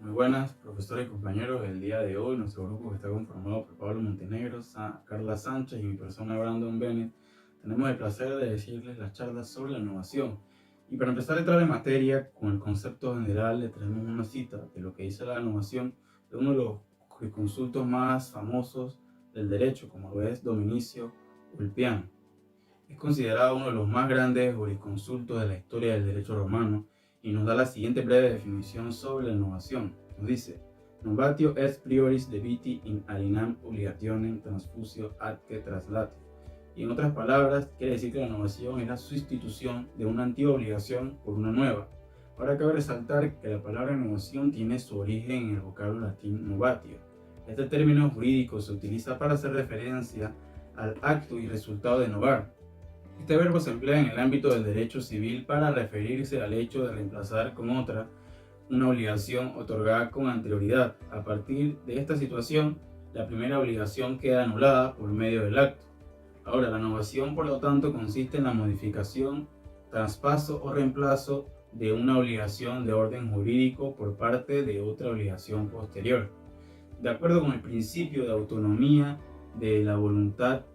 Muy buenas, profesores y compañeros. El día de hoy, nuestro grupo que está conformado por Pablo Montenegro, Carla Sánchez y mi persona Brandon Bennett, tenemos el placer de decirles las charlas sobre la innovación. Y para empezar a entrar en materia con el concepto general, le traemos una cita de lo que dice la innovación de uno de los jurisconsultos más famosos del derecho, como lo es Dominicio Ulpiano. Es considerado uno de los más grandes jurisconsultos de la historia del derecho romano y nos da la siguiente breve definición sobre la innovación. Nos dice: Novatio est prioris debiti in alinam obligationem transfusio atque traslatio. Y en otras palabras, quiere decir que la innovación es la sustitución de una antigua obligación por una nueva. Ahora cabe resaltar que la palabra innovación tiene su origen en el vocablo latín novatio. Este término jurídico se utiliza para hacer referencia al acto y resultado de innovar. Este verbo se emplea en el ámbito del derecho civil para referirse al hecho de reemplazar con otra una obligación otorgada con anterioridad. A partir de esta situación, la primera obligación queda anulada por medio del acto. Ahora, la innovación, por lo tanto, consiste en la modificación, traspaso o reemplazo de una obligación de orden jurídico por parte de otra obligación posterior. De acuerdo con el principio de autonomía de la voluntad,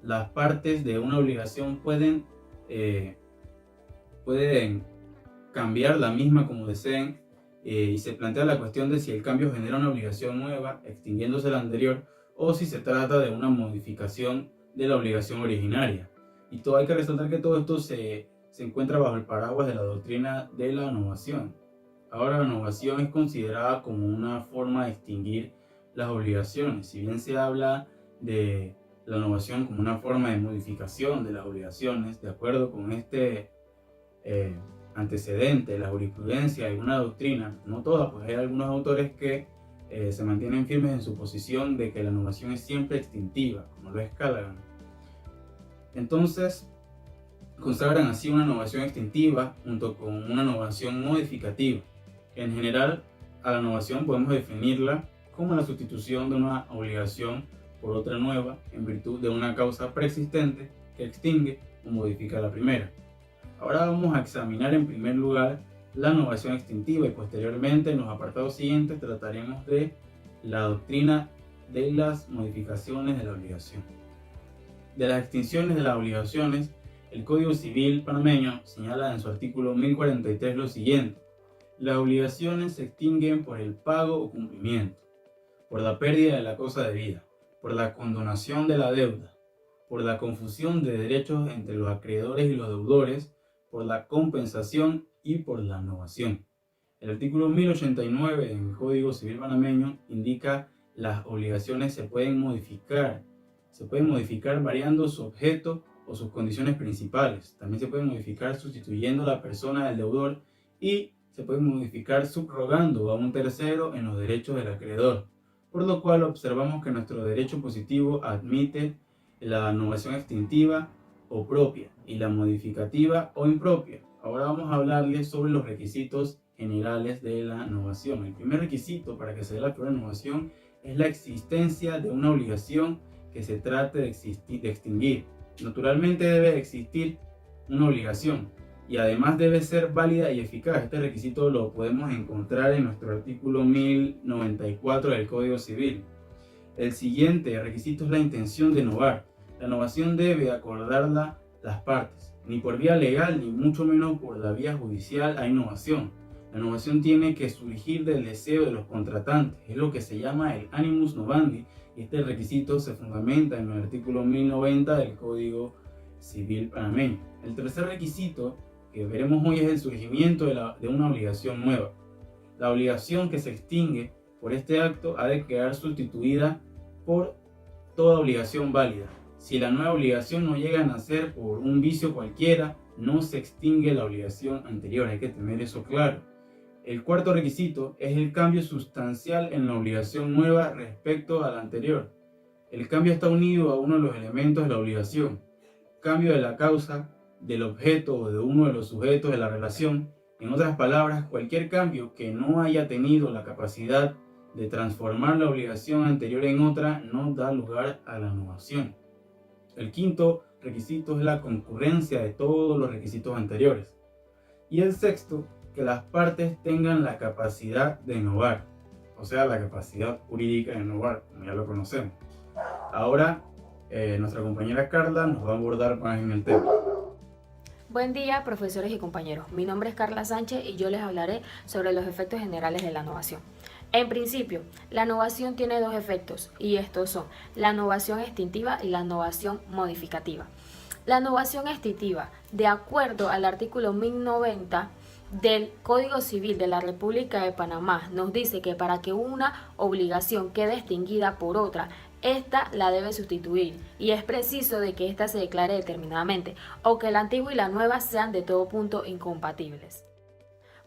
las partes de una obligación pueden cambiar la misma como deseen, y se plantea la cuestión de si el cambio genera una obligación nueva, extinguiéndose la anterior, o si se trata de una modificación de la obligación originaria. Y hay que resaltar que todo esto se encuentra bajo el paraguas de la doctrina de la innovación. Ahora, la innovación es considerada como una forma de extinguir las obligaciones. Si bien se habla de la innovación como una forma de modificación de las obligaciones, de acuerdo con este antecedente, la jurisprudencia y una doctrina, no toda, pues hay algunos autores que se mantienen firmes en su posición de que la innovación es siempre extintiva, como lo es Callaghan. Entonces, consagran así una innovación extintiva junto con una innovación modificativa. En general, a la innovación podemos definirla como la sustitución de una obligación por otra nueva en virtud de una causa preexistente que extingue o modifica la primera. Ahora vamos a examinar en primer lugar la innovación extintiva y posteriormente en los apartados siguientes trataremos de la doctrina de las modificaciones de la obligación. De las extinciones de las obligaciones, el Código Civil panameño señala en su artículo 1043 lo siguiente: las obligaciones se extinguen por el pago o cumplimiento, por la pérdida de la cosa debida, por la condonación de la deuda, por la confusión de derechos entre los acreedores y los deudores, por la compensación y por la innovación. El artículo 1089 del Código Civil panameño indica las obligaciones se pueden modificar variando su objeto o sus condiciones principales. También se pueden modificar sustituyendo a la persona del deudor y se pueden modificar subrogando a un tercero en los derechos del acreedor, por lo cual observamos que nuestro derecho positivo admite la innovación extintiva o propia y la modificativa o impropia. Ahora vamos a hablarles sobre los requisitos generales de la innovación. El primer requisito para que se dé la prueba de innovación es la existencia de una obligación que se trate de extinguir. Naturalmente debe existir una obligación y además debe ser válida y eficaz. Este requisito lo podemos encontrar en nuestro artículo 1094 del Código Civil. El siguiente requisito es la intención de innovar. La innovación debe acordarla las partes. Ni por vía legal ni mucho menos por la vía judicial hay innovación. La innovación tiene que surgir del deseo de los contratantes. Es lo que se llama el animus novandi y este requisito se fundamenta en el artículo 1090 del Código Civil panameño. El tercer requisito que veremos hoy es el surgimiento de una obligación nueva. La obligación que se extingue por este acto ha de quedar sustituida por toda obligación válida. Si la nueva obligación no llega a nacer por un vicio cualquiera, no se extingue la obligación anterior. Hay que tener eso claro. El cuarto requisito es el cambio sustancial en la obligación nueva respecto a la anterior. El cambio está unido a uno de los elementos de la obligación. Cambio de la causa, del objeto o de uno de los sujetos de la relación. En otras palabras, cualquier cambio que no haya tenido la capacidad de transformar la obligación anterior en otra no da lugar a la innovación. El quinto requisito es la concurrencia de todos los requisitos anteriores. Y el sexto, que las partes tengan la capacidad de innovar. o sea, la capacidad jurídica de innovar, como ya lo conocemos. Ahora, nuestra compañera Carla nos va a abordar más en el tema. Buen día, profesores y compañeros. Mi nombre es Carla Sánchez y yo les hablaré sobre los efectos generales de la innovación. En principio, la innovación tiene dos efectos y estos son la innovación extintiva y la innovación modificativa. La innovación extintiva, de acuerdo al artículo 1090 del Código Civil de la República de Panamá, nos dice que para que una obligación quede extinguida por otra, esta la debe sustituir y es preciso de que ésta se declare determinadamente o que la antigua y la nueva sean de todo punto incompatibles.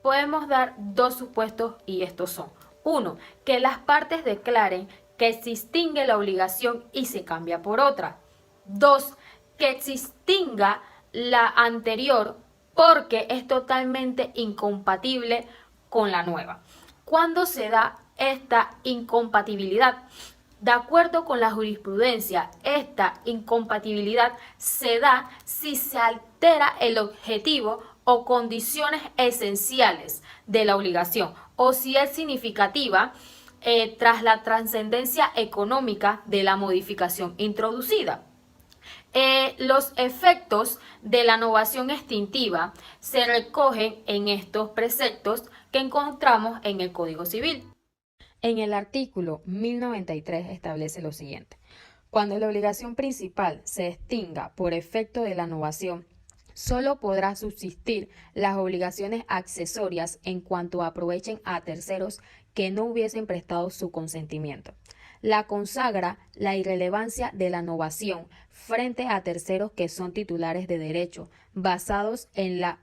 Podemos dar dos supuestos y estos son: 1. Que las partes declaren que se extingue la obligación y se cambia por otra. 2. Que se extinga la anterior porque es totalmente incompatible con la nueva. ¿Cuándo se da esta incompatibilidad? De acuerdo con la jurisprudencia, esta incompatibilidad se da si se altera el objetivo o condiciones esenciales de la obligación o si es significativa tras la trascendencia económica de la modificación introducida. Los efectos de la innovación extintiva se recogen en estos preceptos que encontramos en el Código Civil. En el artículo 1093 establece lo siguiente: cuando la obligación principal se extinga por efecto de la innovación, solo podrá subsistir las obligaciones accesorias en cuanto aprovechen a terceros que no hubiesen prestado su consentimiento. La consagra la irrelevancia de la innovación frente a terceros que son titulares de derecho basados en la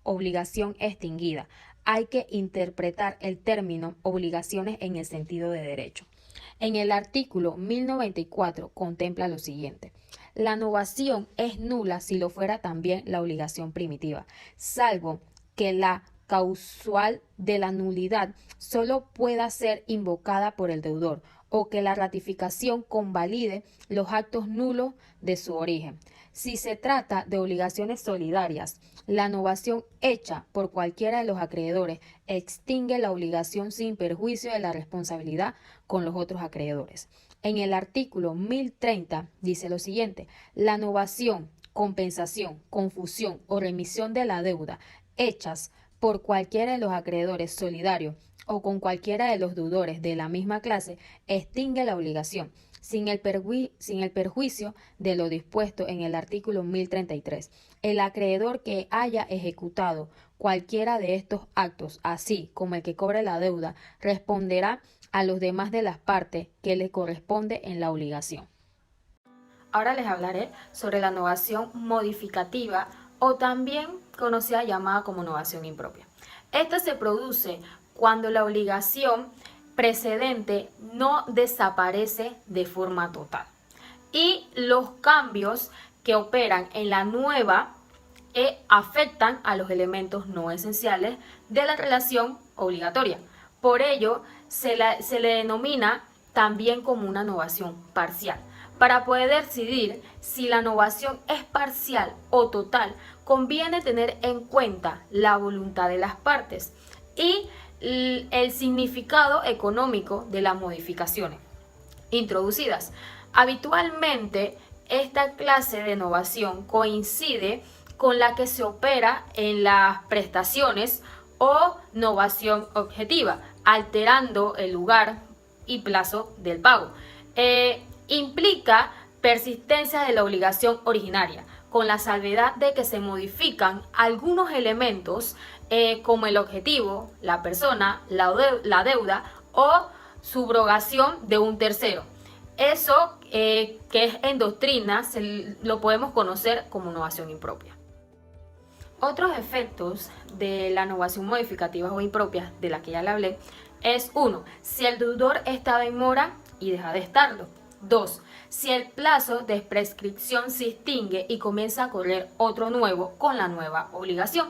obligación extinguida. Hay que interpretar el término obligaciones en el sentido de derecho. En el artículo 1094 contempla lo siguiente: la innovación es nula si lo fuera también la obligación primitiva, salvo que la causal de la nulidad solo pueda ser invocada por el deudor o que la ratificación convalide los actos nulos de su origen. Si se trata de obligaciones solidarias, la innovación hecha por cualquiera de los acreedores extingue la obligación sin perjuicio de la responsabilidad con los otros acreedores. En el artículo 1030 dice lo siguiente: la innovación, compensación, confusión o remisión de la deuda hechas por cualquiera de los acreedores solidarios o con cualquiera de los deudores de la misma clase extingue la obligación, sin el perjuicio de lo dispuesto en el artículo 1033. El acreedor que haya ejecutado cualquiera de estos actos, así como el que cobre la deuda, responderá a los demás de las partes que le corresponde en la obligación. Ahora les hablaré sobre la innovación modificativa o también conocida llamada como innovación impropia. Esta se produce cuando la obligación precedente no desaparece de forma total y los cambios que operan en la nueva afectan a los elementos no esenciales de la relación obligatoria. Por ello, se le denomina también como una innovación parcial. Para poder decidir si la innovación es parcial o total, conviene tener en cuenta la voluntad de las partes y el significado económico de las modificaciones introducidas. Habitualmente, esta clase de innovación coincide con la que se opera en las prestaciones o innovación objetiva, alterando el lugar y plazo del pago. Implica persistencia de la obligación originaria, con la salvedad de que se modifican algunos elementos como el objetivo, la persona, la deuda o subrogación de un tercero. Eso que es en doctrina lo podemos conocer como innovación impropia. Otros efectos de la innovación modificativa o impropia, de la que ya le hablé, es 1. Si el deudor estaba en mora y deja de estarlo. 2. Si el plazo de prescripción se extingue y comienza a correr otro nuevo con la nueva obligación.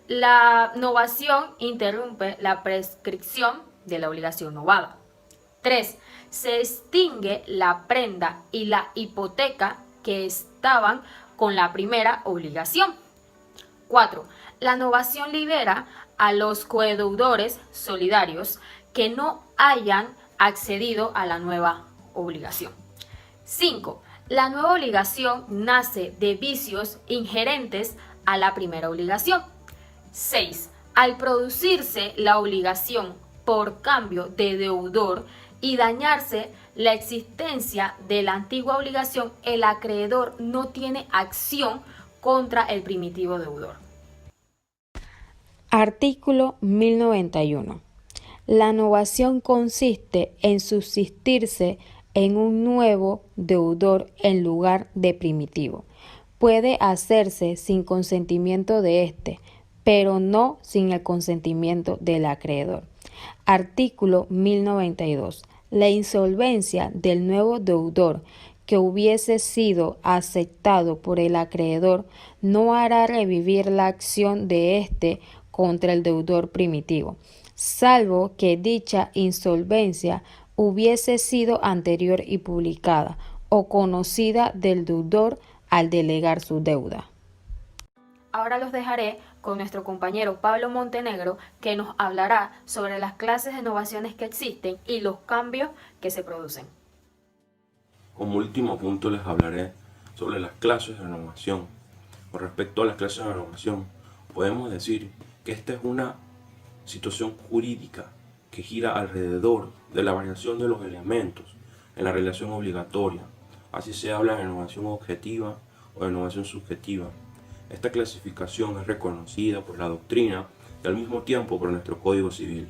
La novación interrumpe la prescripción de la obligación novada. 3. Se extingue la prenda y la hipoteca que estaban con la primera obligación. 4. La novación libera a los codeudores solidarios que no hayan accedido a la nueva obligación. 5. La nueva obligación nace de vicios inherentes a la primera obligación. 6. Al producirse la obligación por cambio de deudor y dañarse la existencia de la antigua obligación, el acreedor no tiene acción contra el primitivo deudor. Artículo 1091. La novación consiste en subsistirse en un nuevo deudor en lugar de primitivo. Puede hacerse sin consentimiento de éste, pero no sin el consentimiento del acreedor. Artículo 1092. La insolvencia del nuevo deudor que hubiese sido aceptado por el acreedor no hará revivir la acción de éste contra el deudor primitivo, salvo que dicha insolvencia hubiese sido anterior y publicada o conocida del deudor al delegar su deuda. Ahora los dejaré con nuestro compañero Pablo Montenegro, que nos hablará sobre las clases de novaciones que existen y los cambios que se producen. Como último punto les hablaré sobre las clases de novación. Con respecto a las clases de novación, podemos decir que esta es una situación jurídica que gira alrededor de la variación de los elementos en la relación obligatoria. Así se habla de novación objetiva o de novación subjetiva. Esta clasificación es reconocida por la doctrina y al mismo tiempo por nuestro Código Civil.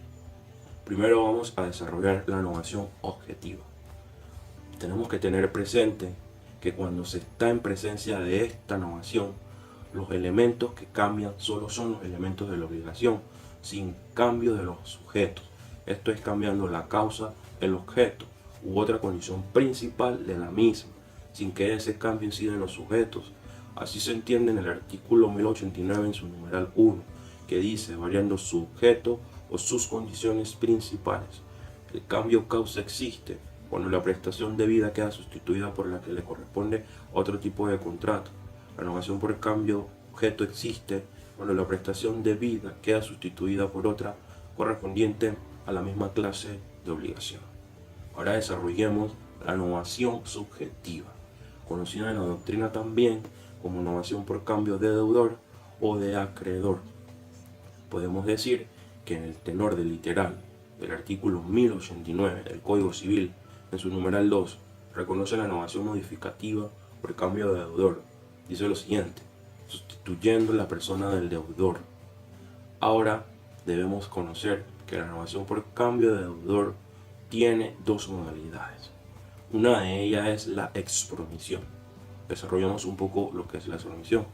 Primero vamos a desarrollar la novación objetiva. Tenemos que tener presente que cuando se está en presencia de esta novación, los elementos que cambian solo son los elementos de la obligación, sin cambio de los sujetos. Esto es cambiando la causa, el objeto u otra condición principal de la misma, sin que ese cambio incida en los sujetos. Así se entiende en el artículo 1089 en su numeral 1, que dice, variando su objeto o sus condiciones principales. El cambio causa existe cuando la prestación debida queda sustituida por la que le corresponde otro tipo de contrato. La novación por cambio objeto existe cuando la prestación debida queda sustituida por otra correspondiente a la misma clase de obligación. Ahora desarrollemos la novación subjetiva, conocida en la doctrina también como novación por cambio de deudor o de acreedor. Podemos decir que en el tenor del literal del artículo 1089 del Código Civil, en su numeral 2, reconoce la novación modificativa por cambio de deudor. Dice lo siguiente: sustituyendo la persona del deudor. Ahora debemos conocer que la novación por cambio de deudor tiene dos modalidades. Una de ellas es la expromisión. Desarrollamos un poco lo que es la expromisión,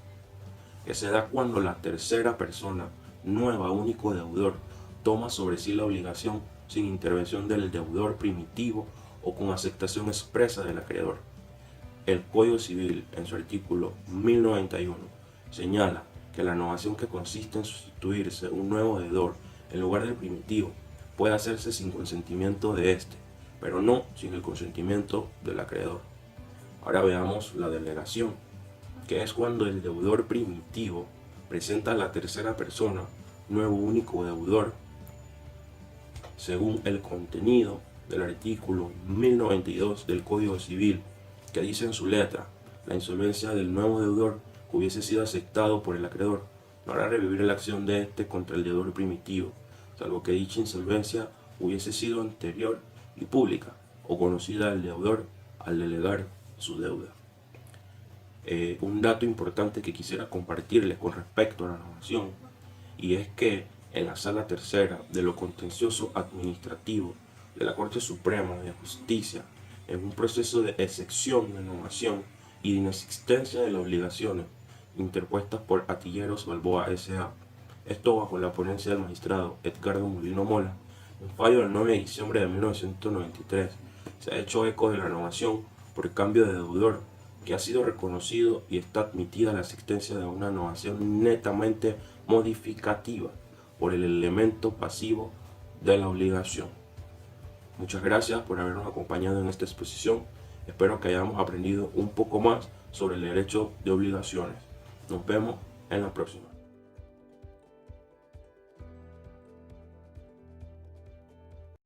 que se da cuando la tercera persona, nueva único deudor, toma sobre sí la obligación sin intervención del deudor primitivo o con aceptación expresa del acreedor. El Código Civil, en su artículo 1091, señala que la novación que consiste en sustituirse un nuevo deudor en lugar del primitivo puede hacerse sin consentimiento de éste, pero no sin el consentimiento del acreedor. Ahora veamos la delegación, que es cuando el deudor primitivo presenta a la tercera persona, nuevo único deudor, según el contenido del artículo 1092 del Código Civil, que dice en su letra: la insolvencia del nuevo deudor que hubiese sido aceptado por el acreedor no hará revivir la acción de éste contra el deudor primitivo, salvo que dicha insolvencia hubiese sido anterior y pública o conocida al deudor al delegar su deuda. Un dato importante que quisiera compartirles con respecto a la novación, y es que en la Sala Tercera de lo Contencioso Administrativo de la Corte Suprema de Justicia, en un proceso de excepción de novación y de inexistencia de las obligaciones interpuestas por Atilleros Balboa S.A., esto bajo la ponencia del magistrado Edgardo Molino Mola, un fallo del 9 de diciembre de 1993, se ha hecho eco de la novación por cambio de deudor, que ha sido reconocido y está admitida la existencia de una novación netamente modificativa por el elemento pasivo de la obligación. Muchas gracias por habernos acompañado en esta exposición. Espero que hayamos aprendido un poco más sobre el derecho de obligaciones. Nos vemos en la próxima.